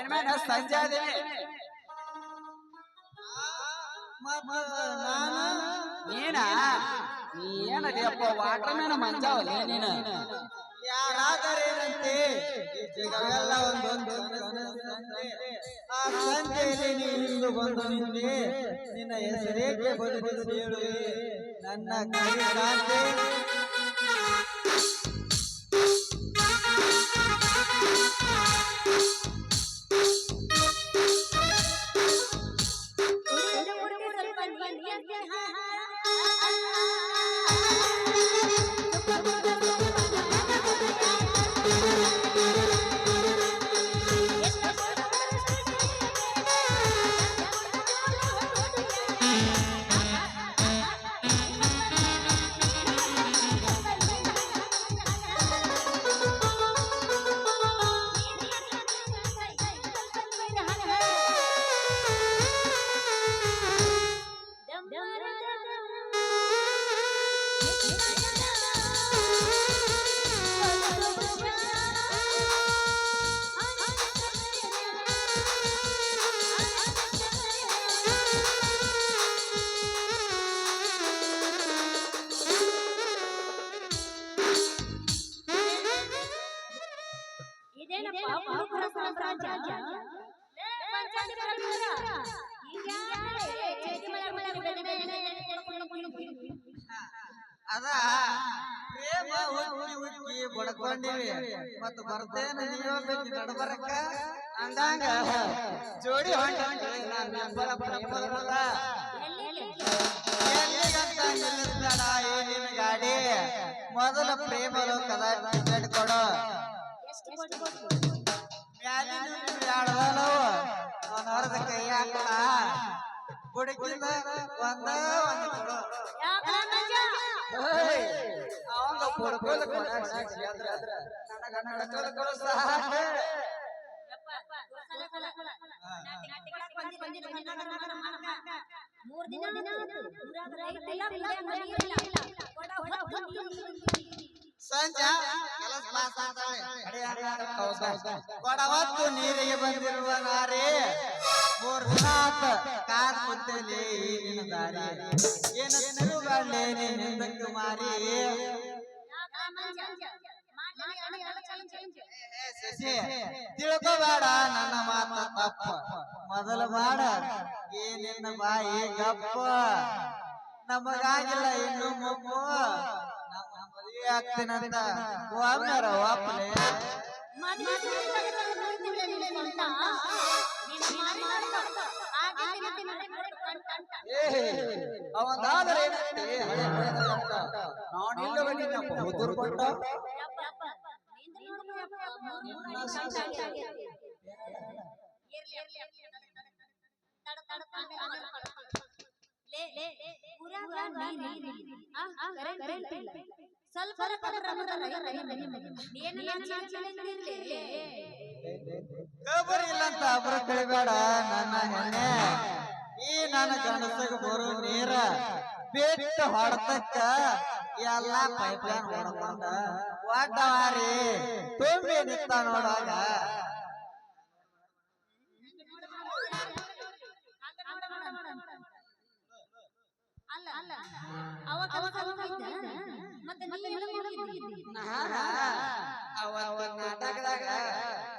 Lineman ಸಂಜೆ ಅದೇವಿ ನೀನ ಏನದಪ್ಪ water man ಮಂಜಾವಲ್ಲ ನೀನು ಯಾರಾದರೇನಂತೆ ಜಗವೆಲ್ಲ ಒಂದೊಂದು ಆ ಸಂಜೆಯಲ್ಲಿ ನೀನು ಬಂದು ನಿಂತೆ ನಿನ್ನ ಹೆಸರೇಕೆ ಬದುಕಿಸಿ ಹೇಳುವೆ ನನ್ನ ಕೈಗಾಂತೆ ಅದ ಪ್ರೇಮ ಹುಕ್ಕಿ ಹುಕ್ಕಿ ಬಡ್ಕೊಂಡಿವಿ ಮತ್ತು ಬರ್ತೇನೆ ನೀವ ಬೇಕು ನಡ್ಬರಕ್ಕ ಅಂದಂಗ ಜೋಡಿ ಹೊಂಟ ಎಲ್ಲಿಗಂತ ನಿಲ್ಲಿಸ್ಬೇಡ ಏನಿನ ಗಾಡಿ ಮೊದಲ ಪ್ರೇಮ ಲೋಕದ ಟಿಕೆಟ್ ಕೊಡು ಮ್ಯಾಲಿನವು ಅವನವರದ ಕೈ ಹಾಕಲ ಬುಡಕಿಂದ ಒಂದ ಒಂದು ಕೊಡು ಅವಂಗ ಪುಡ್ಕೋಲ್ ಕೊಡು ಸಾಕ ಸಂಜೆ ಕೊಡವತ್ತು ನೀರಿಗೆ ಬಂದಿರುವ ನಾರಿ ಮೂರ್ ದಿನ ಕಾರ್ ಕುಂತೇಲಿ ನಿನ್ನ ದಾರಿ ಏನು ತಿರುಗಾಡ್ಲೆ ನಿಂದಕ್ಕೆ ಮಾರಿ ತಿಳ್ಕೋಬೇಡ ನನ್ನ ಮಾತ ತಪ್ಪ ಮೊದಲು ಮಾಡ ಏನಿನ್ನ ಬಾಯಿ ಗಪ್ಪ ನಮಗಾಗಿಲ್ಲ ಇನ್ನು ಮಪ್ಪು ನಮ್ಮ ಮದುವೆ ಆಗ್ತೀನಂತ ಒಮ್ಮರ ಒಪ್ಪಲೆ ಅವಂದಾದರೆ ನಾನಿಲ್ಲವ ನಿನ್ನ ಬಹುದೂರು ಕೊಟ್ಟ ಕಬರಿ ಇಲ್ಲ ಅಂತ ಅಬ್ರ ಕಳಿಬೇಡ ನನ್ನ ಹೆಣ್ಣೆ ಈ ನನ್ನ ಗಂಡಸಗ ಬರು ನೀರ ಬಿಟ್ಟು ಹೊಡ್ತಕ್ಕ ಎಲ್ಲ ಪೈಪ್ಲೈನ್ ಹೊಡ್ಕೊಂಡ ಒಡ್ಡವಾರಿ ತುಂಬಿ ನಿಂತ ನೋಡಾಗ ನಾಟಕದಾಗ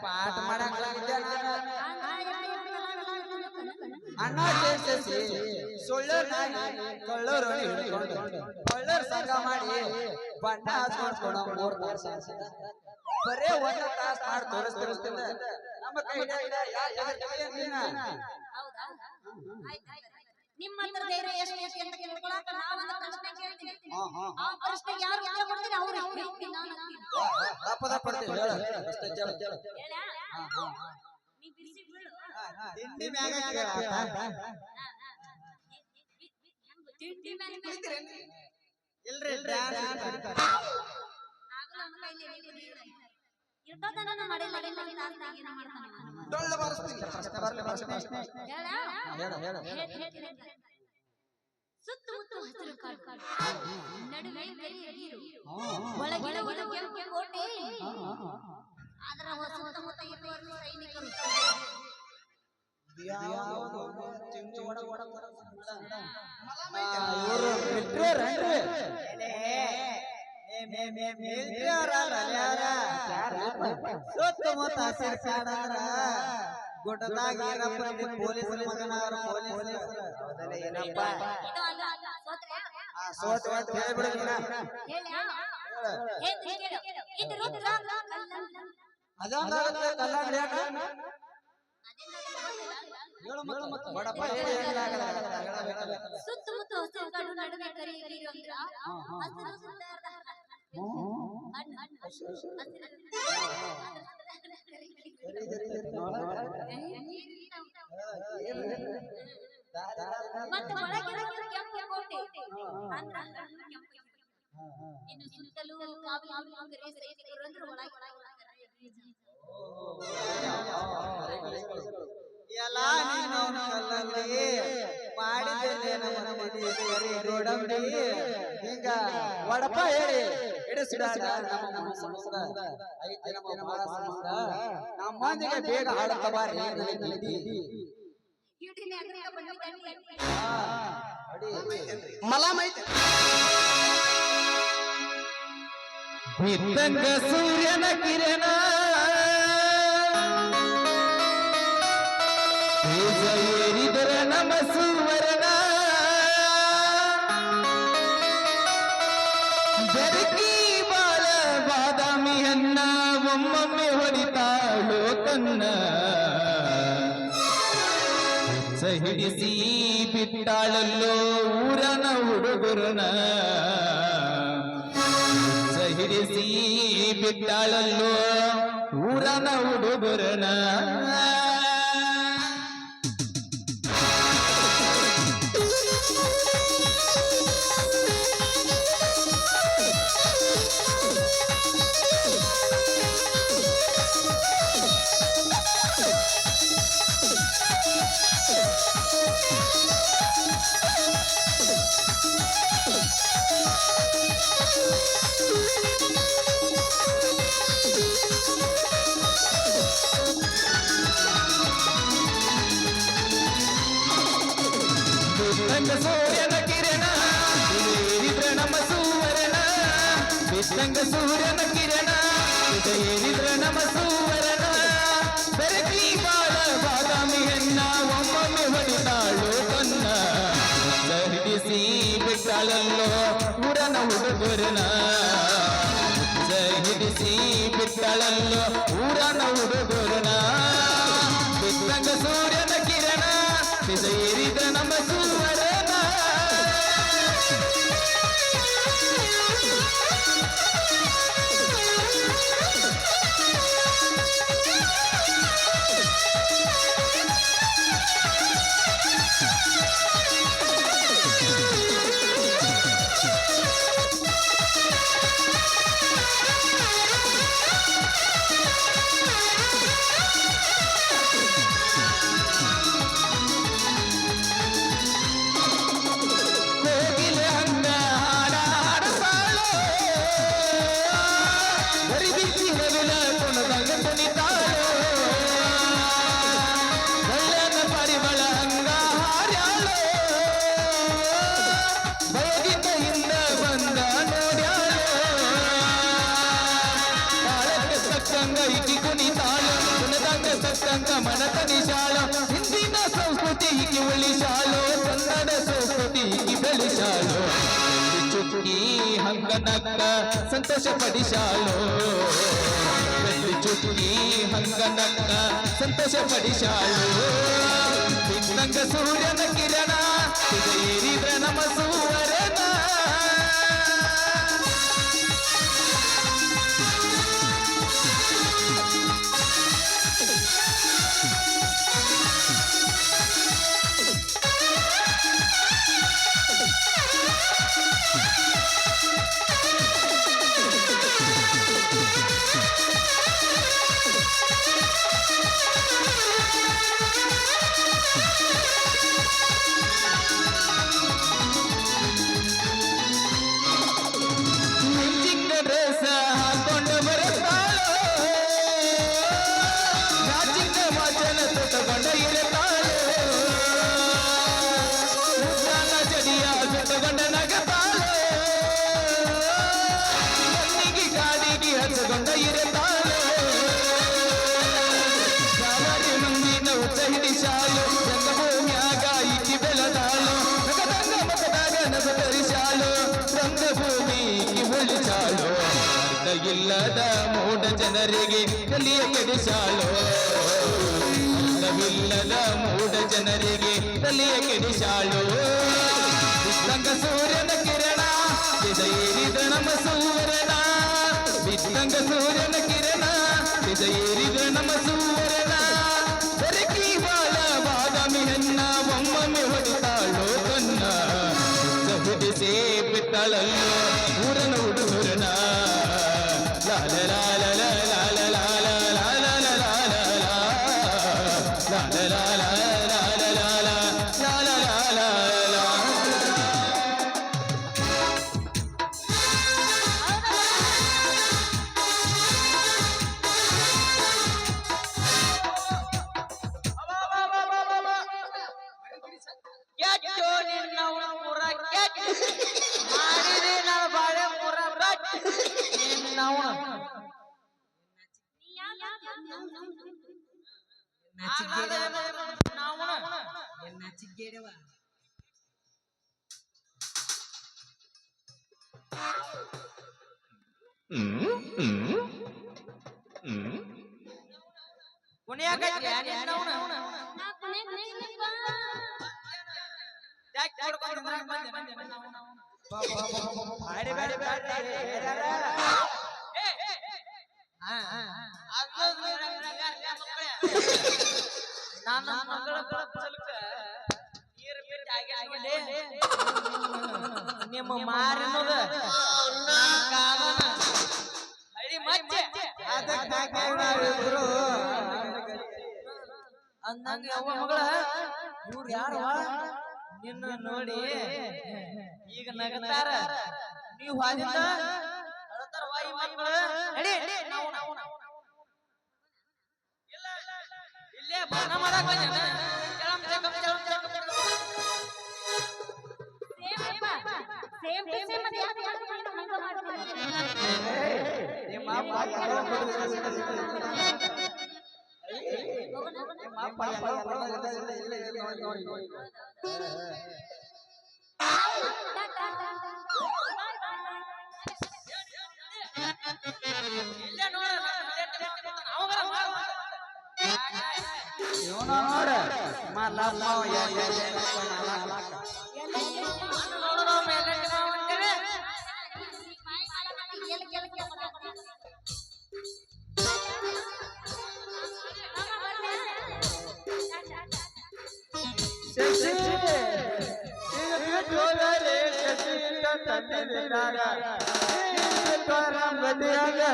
ಪಾಠ ಮಾಡಾಕ ಅಣ್ಣ ಸೇರಿಸಿ ಸುಳ್ಳರ್ ಕಳ್ಳರು ಹಿಡ್ಕೊಂಡು ಕಳ್ಳರ್ ಸಂಘ ಮಾಡಿ ಬಣ್ಣ ಹಚ್ಕೊಂಡು ಮೂರ್ ತಾಸು ಬರೇ ಒಂದ ತಾಸು ಮಾಡಿ ತೋರಿಸ್ತಿರ್ತಿಲ್ಲ ನಮ್ಮ ಕೈ ನಿಮ್ಮ ಹತ್ರ ಧೈರ್ಯ ಎಷ್ಟು ಎಷ್ಟು ಅಂತ ಕೇಳ್ಕೊಳಕ ನಾವೊಂದು ಪ್ರಶ್ನೆ ಕೇಳ್ತೀನಿ ಆ ಪ್ರಶ್ನೆಗೆ ಯಾರು ಉತ್ತರ ಕೊಡ್ತೀರಿ ಅವ್ರು ಹೇಳ್ತೀನಿ ನಾನು ತಪ್ಪದ ಪಡ್ತೀನಿ ಹೇಳು ಪ್ರಶ್ನೆ ಕೇಳು ನೀ ಬಿಸಿ ಬೀಳು ತಿಂಡಿ ಮ್ಯಾಗ ತಿಂಡಿ ಮ್ಯಾಗ ಬಿಡ್ತೀರಿ ಇಲ್ರಿ ಡ್ಯಾನ್ಸ್ ಆಗಲ್ಲ ನಮ್ಮ ಕೈಲಿ ಇರ್ತದನ ಮಾಡಿಲ್ಲ ಏನು ಮಾಡ್ತಾನೆ ಡೊಳ್ಳ ಬಾರಿಸ್ತೀನಿ ಪ್ರಶ್ನೆ ಬರಲಿ ಪ್ರಶ್ನೆ ಹೇಳ ಸುತ್ತಮುತ್ತ ಹಸಿರು ಕಾಡು ನಡುವೆ ನೀರು ಒಳಗಿನ ಕೆಂಪು ಕೋಟೆ ಸುತ್ತಮುತ್ತ ಇರುವವರು ಸೈನಿಕರು. ಇವರು ಸುತ್ತಮುತ್ತ ಹಸಿರು ಕಾಡಂದ್ರ ಗುಡ್ಡದಾಗ ಏನಪ್ಪ ಪೊಲೀಸ್ ಮಗನವರ ಪೊಲೀಸ್ ಏನಪ್ಪ ಅದೊಂದಾಗುತ್ತೆ ಕಲ್ಯಾಣ ಸುತ್ತಮುತ್ತ ಹಸಿರುಗಳು ನಡುವೆ ಕರಿಯಿರುವಂದ್ರ ಹಸಿರು ಸುತ್ತಾರದ ಮತ್ತೆ ಒಳಗಿರುವ ಕೆಂಪು ಕೋಟೆ ಇನ್ನು ಸುತ್ತಲೂ ಕಾವಲು ಸೈನಿಕರು ಅಂದ್ರೆ ಒಳಗೆ ಎಲ್ಲ ನೀನು ಕಲ್ಲಲ್ಲಿ ಮಾಡಿದ್ದೇನೆ ನೋಡಂಬಿ ಹಿಂಗ ವಡಪ ಹೇಳಿ ನಮ್ಮಂದಿಗೆ ಬೇಗ ಹಾಡುತ್ತ ಬಾರಿ ಮಲಮೈತೆ ಬಿದ್ದಂಗ ಸೂರ್ಯನ ಕಿರಣ ಏರಿದರ ನಮ ಸುವರ್ಣ ಬೆರಕಿ ಬಾಳ ಬಾದಾಮಿಯನ್ನ ಒಮ್ಮೊಮ್ಮೆ ಹೊಡಿತಾಳೋ ಕನ್ನ ಹಿಡಿಸಿ ಬಿಟ್ಟಾಳಲ್ಲೋ ಊರನ ಹುಡುಗರನ ಹಿಡಿಸಿ ಬಿಟ್ಟಾಳಲ್ಲೋ ಊರನ ಹುಡುಗರನ ಸೂರ್ಯನ ಕಿರಣ ಏರಿದ್ರ ನಮ್ಮ ಸುವರ್ಣ ಬಿದ್ದಂಗ ಸೂರ್ಯನ ಕಿರಣ ಏರಿದ್ರ ನಮ್ಮ ಸುವರ್ಣ ಬೆರಕಿ ಬಾಳ ಬಾದಾಮಿಯನ್ನ ಒಮ್ಮೊಮ್ಮೆ ಹೊಡಿತಾಳು ಕನ್ನ ಹಿಡಿಸಿ ಬಿಟ್ಟಾಳಲ್ಲೋ ಊರನ ಹುಡುಗರನ ಹಿಡಿಸಿ ಬಿಟ್ಟಾಳಲ್ಲೋ ಊರನ ಹುಡುಗರನ ಬಿದ್ದಂಗ ಸೂರ್ಯನ ಕಿರಣ ಏರಿದ್ರ ನಮ್ಮ ಸುವರ್ಣ ಮನತ ನಿಶಾಳ ಹಿಂದಿನ ಸಂಸ್ಕೃತಿ ಹೀಗೆ ಉಳಿಸಾಳು ಕನ್ನಡ ಸಂಸ್ಕೃತಿ ಹೀಗೆ ಬೆಳೆಸಾಳು ಚುಕ್ಕಿ ಹಂಗನಕ್ಕ ಸಂತೋಷ ಪಡಿಸಾಳು ಬೆಳ್ಳಿ ಚುಕ್ಕಿ ಹಂಗನಕ್ಕ ಸಂತೋಷ ಪಡಿಸಾಳು ಬಿದ್ದಂಗ ಸೂರ್ಯನ ಕಿರಣ ಏರಿದ್ರ ನಮ್ಮ ಸುವರ್ಣ ರಂಗಭೂಮಿಗೆ ಉಳಿಸಾಳೋ ಅರ್ಥ ಇಲ್ಲದ ಮೂಢ ಜನರಿಗೆ ತಲೆಯ ಕೆಡಿಸಾಳೋ ಅರ್ಥವಿಲ್ಲದ ಮೂಢ ಜನರಿಗೆ ತಲೆಯ ಕೆಡಿಸಾಳೋ ಬಿತ್ತಂಗ ಸೂರ್ಯನ ಕಿರಣ ಇದೈರಿದ ನಮ್ಮ ಸೂರ್ಯನ ಬಿತ್ತಂಗ ಸೂರ್ಯನ ಕಿರಣ ಇದೈರಿದ ನಮ್ಮ ಸೂರ್ಯನ ಬೆರಕಿ ಬಾಳ ಬಾದಾಮಿ ಹೆಣ್ಣ ಒಮ್ಮೊಮ್ಮೆ ಹೊಡಿತಾಳೋ ಕನ್ನ ಹುಡಿಸೇ ಬಿಟ್ಟಳಲ್ಲೋ ಊರನ ಹುಡುಗರನ ಲಾಲ ಲಾಲ ಲಾಲ ಲಾಲ ಲಾಲ ಲಾಲ ಲಾಲ ಲಾಲ ಲಾಲ ಲಾಲ ಲಾಲ ಕೆಟ್ಟು ನಿನ್ನವನ ಪುರ ಕೆಟ್ಟು ಮಾಡಿದೆ ನನ್ನ ಬಾಳೆ ಪುರ ಬಟ್ ನಿನ್ನವನ ಕುಣಿಯಾಕತ್ಯ ನಿನ್ನವನ ಯಾಕೆ ನೋಡ್ಕೊಂಡು ಬಂದೆ ಬಾಡಿ ಬಾಡಿ ಬಾಡಿ ನನ್ನ ಮಗಳ ಚಲಕ ನೀರು ಬಿಟ್ಟು ಆಗ್ಯಾಗಿದೆ ನಿಮ್ಮ ಮಾರಿನದ ಕಾಲನ ಹಳಿ ಮಚ್ಚೆ ಅಂದಂಗ ಯಾವ ಮಗಳ ಇವ್ರು ಯಾರು ನಿನ್ನ ನೋಡಿ ಈಗ ನಗತಾರ ನೀವು ಹಾದಿದ್ದ ಅಳತಾರ ವಾಯಿ ಮಕ್ಕಳು ನಡಿ ಇಲ್ಲೇ ಬನ ಮಾಡಕ್ ಬಂದ ನಿಮ್ಮ ಅಪ್ಪ ಯಾರೋ ನೋಡಿ ನೋಡ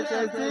ಶಶಿ